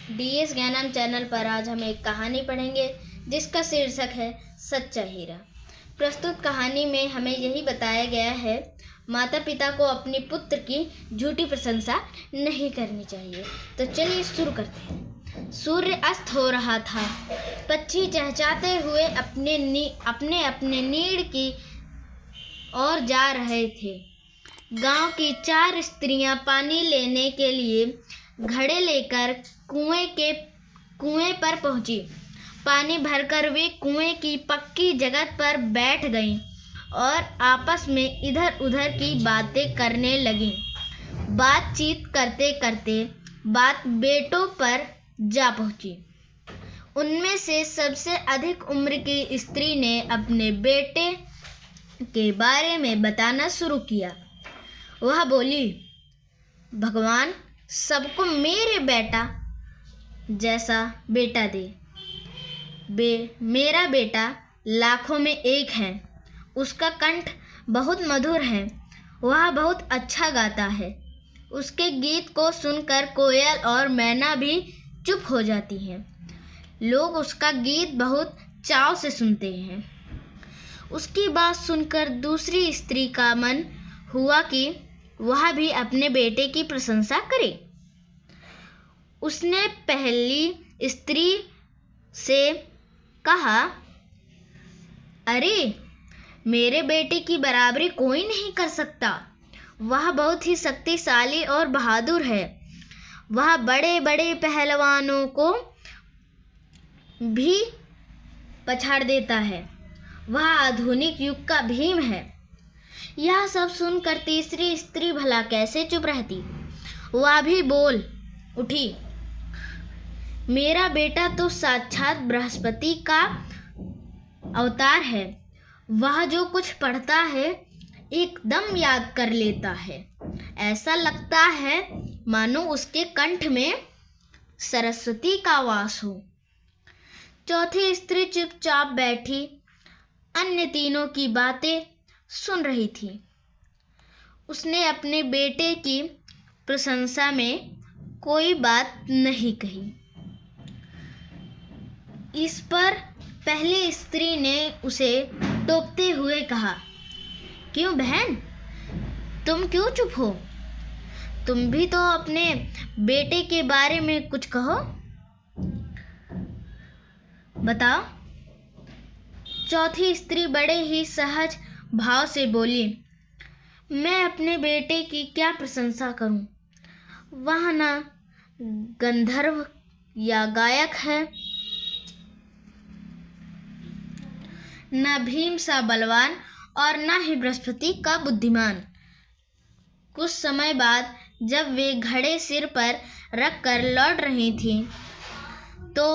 DS ज्ञानम channel पर आज हम एक कहानी पढ़ेंगे जिसका शीर्षक है सच्चा हीरा। प्रस्तुत कहानी में हमें यही बताया गया है, माता पिता को अपनी पुत्र की झूठी प्रशंसा नहीं करनी चाहिए। तो चलिए शुरू करते हैं। सूर्य अस्त हो रहा था। पक्षी चहचहाते हुए अपने अपने नीड़ की ओर जा रहे थे। गांव की 4 स्त्रियां पानी लेने के लिए घड़े लेकर कुएं पर पहुंची। पानी भरकर वे कुएं की पक्की जगह पर बैठ गईं और आपस में इधर उधर की बातें करने लगीं। बातचीत करते करते बात बेटों पर जा पहुंची। उनमें से सबसे अधिक उम्र की स्त्री ने अपने बेटे के बारे में बताना शुरू किया। वह बोली, भगवान सबको मेरे बेटा जैसा बेटा दे। मेरा बेटा लाखों में एक है। उसका कंठ बहुत मधुर है। वह बहुत अच्छा गाता है। उसके गीत को सुनकर कोयल और मैना भी चुप हो जाती हैं। लोग उसका गीत बहुत चाव से सुनते हैं। उसकी बात सुनकर दूसरी स्त्री का मन हुआ कि वह भी अपने बेटे की प्रशंसा करे। उसने पहली स्त्री से कहा, अरे, मेरे बेटे की बराबरी कोई नहीं कर सकता। वह बहुत ही शक्तिशाली और बहादुर है। वह बड़े बड़े पहलवानों को भी पछाड़ देता है। वह आधुनिक युग का भीम है। यह सब सुनकर तीसरी स्त्री भला कैसे चुप रहती। वह भी बोल उठी, मेरा बेटा तो साक्षात बृहस्पति का अवतार है। वह जो कुछ पढ़ता है एकदम याद कर लेता है। ऐसा लगता है मानो उसके कंठ में सरस्वती का वास हो। चौथी स्त्री चुपचाप बैठी अन्य तीनों की बातें सुन रही थी। उसने अपने बेटे की प्रशंसा में कोई बात नहीं कही। इस पर पहली स्त्री ने उसे टोकते हुए कहा, क्यों बहन, तुम क्यों चुप हो? तुम भी तो अपने बेटे के बारे में कुछ कहो, बताओ। चौथी स्त्री बड़े ही सहज भाव से बोली, मैं अपने बेटे की क्या प्रशंसा करूं? वह ना गंधर्व या गायक है, न भीम सा बलवान और न ही बृहस्पति का बुद्धिमान। कुछ समय बाद जब वे घड़े सिर पर रखकर लौट रही थीं, तो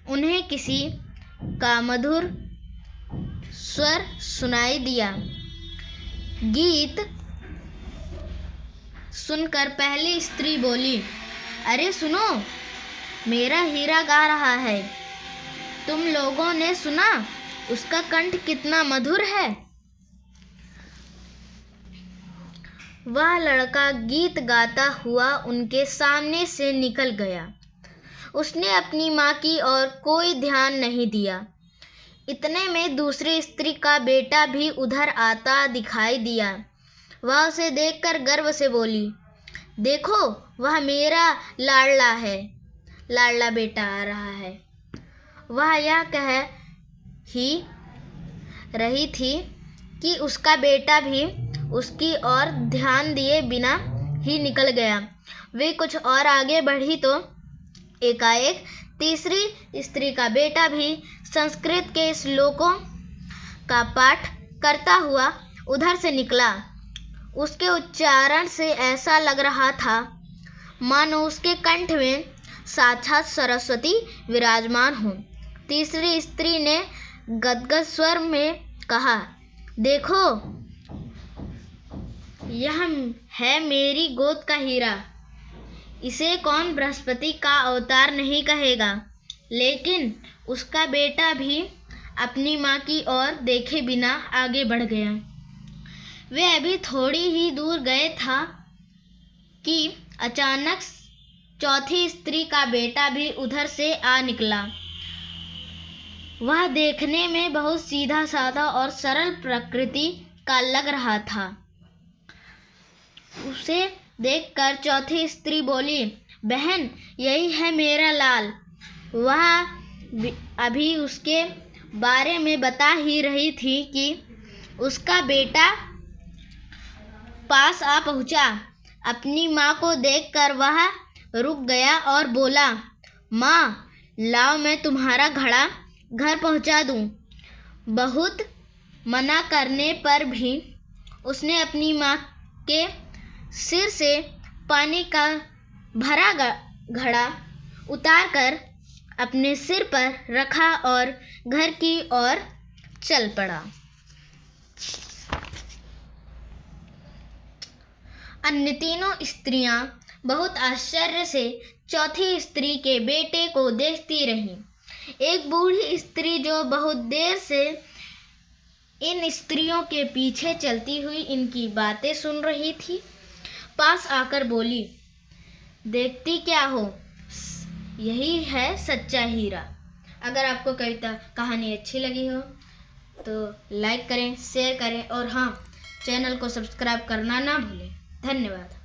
उन्हें किसी का मधुर स्वर सुनाई दिया। गीत सुनकर पहली स्त्री बोली, अरे सुनो, मेरा हीरा गा रहा है। तुम लोगों ने सुना उसका कंठ कितना मधुर है। वह लड़का गीत गाता हुआ उनके सामने से निकल गया। उसने अपनी माँ की ओर कोई ध्यान नहीं दिया। इतने में दूसरी स्त्री का बेटा भी उधर आता दिखाई दिया। वह उसे देखकर गर्व से बोली, देखो, वह मेरा लाडला बेटा आ रहा है। वह यह कह ही रही थी कि उसका बेटा भी उसकी ओर ध्यान दिए बिना ही निकल गया। वे कुछ और आगे बढ़ी तो एकाएक तीसरी स्त्री का बेटा भी संस्कृत के श्लोकों का पाठ करता हुआ उधर से निकला। उसके उच्चारण से ऐसा लग रहा था मानो उसके कंठ में साक्षात सरस्वती विराजमान हो। तीसरी स्त्री ने गदगद स्वर में कहा, देखो, यह है मेरी गोद का हीरा। इसे कौन बृहस्पति का अवतार नहीं कहेगा। लेकिन उसका बेटा भी अपनी माँ की ओर देखे बिना आगे बढ़ गया। वे अभी थोड़ी ही दूर गए था कि अचानक चौथी स्त्री का बेटा भी उधर से आ निकला। वह देखने में बहुत सीधा साधा और सरल प्रकृति का लग रहा था। उसे देखकर चौथी स्त्री बोली, बहन, यही है मेरा लाल। वह अभी उसके बारे में बता ही रही थी कि उसका बेटा पास आ पहुंचा। अपनी माँ को देखकर वह रुक गया और बोला, माँ, लाओ मैं तुम्हारा घड़ा घर पहुंचा दूं। बहुत मना करने पर भी उसने अपनी माँ के सिर से पानी का भरा घड़ा उतारकर अपने सिर पर रखा और घर की ओर चल पड़ा। अन्य तीनों स्त्रियां बहुत आश्चर्य से चौथी स्त्री के बेटे को देखती रहीं। एक बूढ़ी स्त्री जो बहुत देर से इन स्त्रियों के पीछे चलती हुई इनकी बातें सुन रही थी, पास आकर बोली, देखती क्या हो, यही है सच्चा हीरा। अगर आपको कहानी अच्छी लगी हो तो लाइक करें, शेयर करें और हाँ, चैनल को सब्सक्राइब करना ना भूलें। धन्यवाद।